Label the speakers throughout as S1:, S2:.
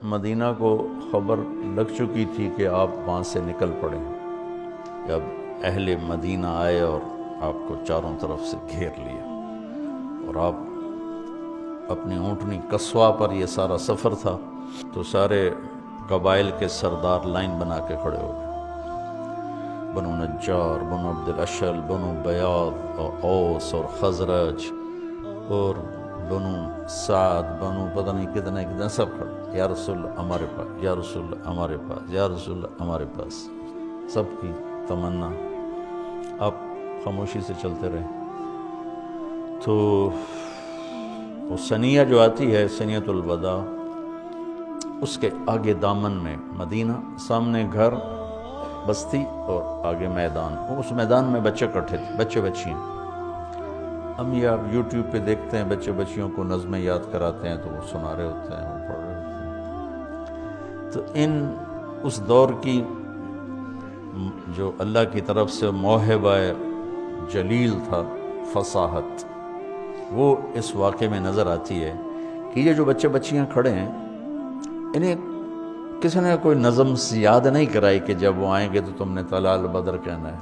S1: مدینہ کو خبر لگ چکی تھی کہ آپ وہاں سے نکل پڑے، جب اہل مدینہ آئے اور آپ کو چاروں طرف سے گھیر لیا، اور آپ اپنی اونٹنی قصوہ پر، یہ سارا سفر تھا تو سارے قبائل کے سردار لائن بنا کے کھڑے ہو گئے، بنو نجار، بنو عبد الاشل، بنو بیاض اور اوس اور خزرج اور بنو سعد، بنو پتہ نہیں کتنے سب کھڑے، یا رسول اللہ ہمارے پاس، یا رسول اللہ ہمارے پاس، یا رسول اللہ ہمارے پاس، سب کی تمنا۔ آپ خاموشی سے چلتے رہے۔ تو وہ ثنیہ جو آتی ہے، ثنیۃ الوداع، اس کے آگے دامن میں مدینہ، سامنے گھر، بستی اور آگے میدان۔ اس میدان میں بچے اکٹھے تھے، بچے بچیاں۔ ہم یہ آپ یوٹیوب پہ دیکھتے ہیں، بچے بچیوں کو نظمیں یاد کراتے ہیں تو وہ سنا رہے ہوتے ہیں، وہ پڑھ رہے ہوتے ہیں۔ تو اس دور کی جو اللہ کی طرف سے موہبہ جلیل تھا، فصاحت، وہ اس واقعے میں نظر آتی ہے کہ یہ جو بچے بچیاں کھڑے ہیں، انہیں کسی نے کوئی نظم یاد نہیں کرائی کہ جب وہ آئیں گے تو تم نے طلال بدر کہنا ہے۔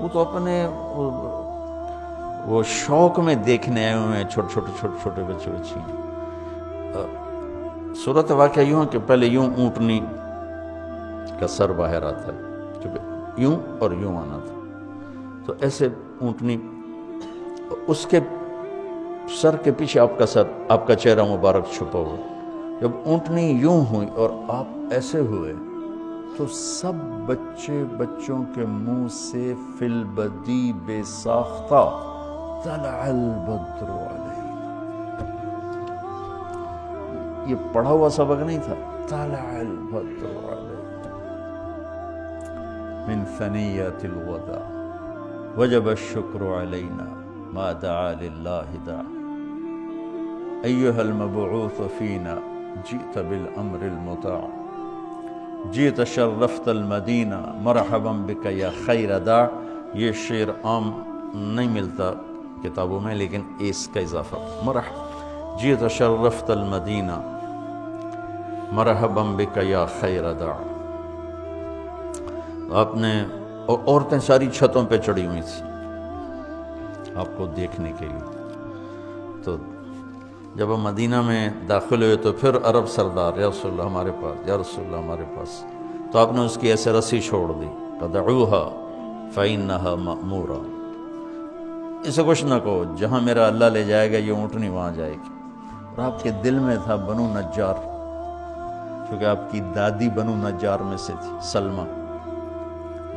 S1: وہ تو اپنے وہ شوق میں دیکھنے آئے ہوئے ہیں، چھوٹے بچے بچیاں۔ صورت واقعہ یوں ہے کہ پہلے یوں اونٹنی کا سر باہر آتا ہے، کیونکہ یوں اور یوں آنا تھا، تو ایسے اونٹنی، اس کے سر کے پیچھے آپ کا سر، آپ کا چہرہ مبارک چھپا ہوا۔ جب اونٹنی یوں ہوئی اور آپ ایسے ہوئے تو سب بچوں کے منہ سے فی البدی بے ساختہ طلع البدر علینا، یہ پڑھا ہوا سبق نہیں تھا، طلع البدر علینا من ثنیۃ الوداع وجب الشکر علینا ما دعا للہ دعا ایہا المبعوث فینا جئت بالامر المطاع جئت شرفت المدینہ مرحبا بک یا خیر داع۔ یہ شعر عام نہیں ملتا کتابوں میں، لیکن اس کا اضافہ مرحبا جئت شرفت المدینہ مرحبا بک یا خیر داع۔ آپ نے، اور عورتیں ساری چھتوں پہ چڑھی ہوئی تھیں آپ کو دیکھنے کے لیے۔ تو جب ہم مدینہ میں داخل ہوئے تو پھر عرب سردار، یا رسول اللہ ہمارے پاس، یا رسول اللہ ہمارے پاس، تو آپ نے اس کی ایسے رسی چھوڑ دی، فدعوها فإنها مأمورہ، اسے کچھ نہ کہو، جہاں میرا اللہ لے جائے گا یہ اونٹنی وہاں جائے گی۔ اور آپ کے دل میں تھا بنو نجار، کیونکہ آپ کی دادی بنو نجار میں سے تھی، سلمہ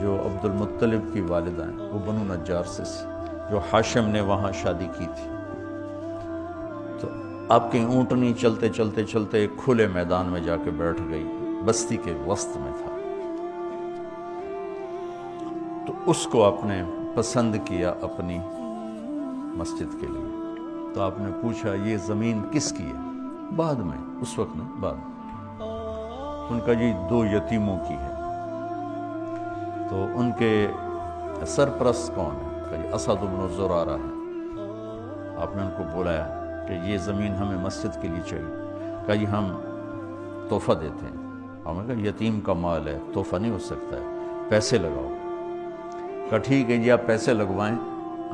S1: جو عبد المطلب کی والدہ ہیں، وہ بنو نجار سے تھی، جو ہاشم نے وہاں شادی کی تھی۔ تو آپ کی اونٹنی چلتے ایک کھلے میدان میں جا کے بیٹھ گئی، بستی کے وسط میں تھا۔ تو اس کو آپ نے پسند کیا اپنی مسجد کے لیے۔ تو آپ نے پوچھا یہ زمین کس کی ہے؟ بعد میں، اس وقت نہیں، بعد میں ان کا جی 2 یتیموں کی ہے۔ تو ان کے سرپرست کون ہے؟ کہ اسد بن زرارہ ہے۔ آپ نے ان کو بولایا کہ یہ زمین ہمیں مسجد کے لیے چاہیے۔ کہا جی ہم تحفہ دیتے ہیں۔ ہم نے کہا یتیم کا مال ہے، تحفہ نہیں ہو سکتا ہے، پیسے لگاؤ۔ کہا ٹھیک ہے جی آپ پیسے لگوائیں،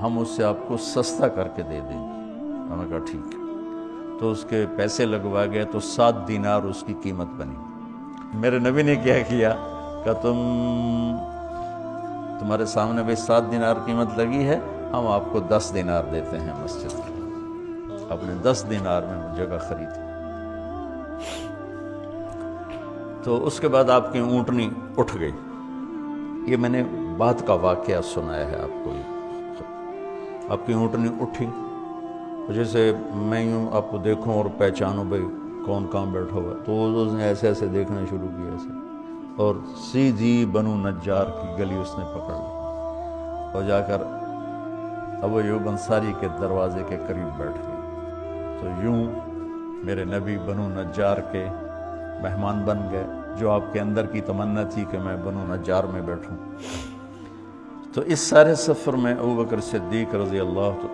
S1: ہم اس سے آپ کو سستا کر کے دے دیں گے۔ ہم نے کہا ٹھیک ہے۔ تو اس کے پیسے لگوا گئے تو 7 دینار اس کی قیمت بنی۔ میرے نبی نے کیا کیا کہ تمہارے سامنے بھی 7 دینار قیمت لگی ہے، ہم آپ کو 10 دینار دیتے ہیں مسجد کے۔ اپنے 10 دینار میں وہ جگہ خریدی۔ تو اس کے بعد آپ کی اونٹنی اٹھ گئی۔ یہ میں نے بعد کا واقعہ سنایا ہے آپ کو۔ آپ کی اونٹنی اٹھی، جیسے میں یوں آپ کو دیکھوں اور پہچانوں بھائی کون کہاں بیٹھا ہوا، تو اس نے ایسے دیکھنا شروع کیا ایسے، اور سیدھی بنو نجار کی گلی اس نے پکڑ لی اور جا کر ابو ایوب انصاری کے دروازے کے قریب بیٹھ گئی۔ تو یوں میرے نبی بنو نجار کے مہمان بن گئے، جو آپ کے اندر کی تمنا تھی کہ میں بنو نجار میں بیٹھوں۔ تو اس سارے سفر میں ابوبکر صدیق رضی اللہ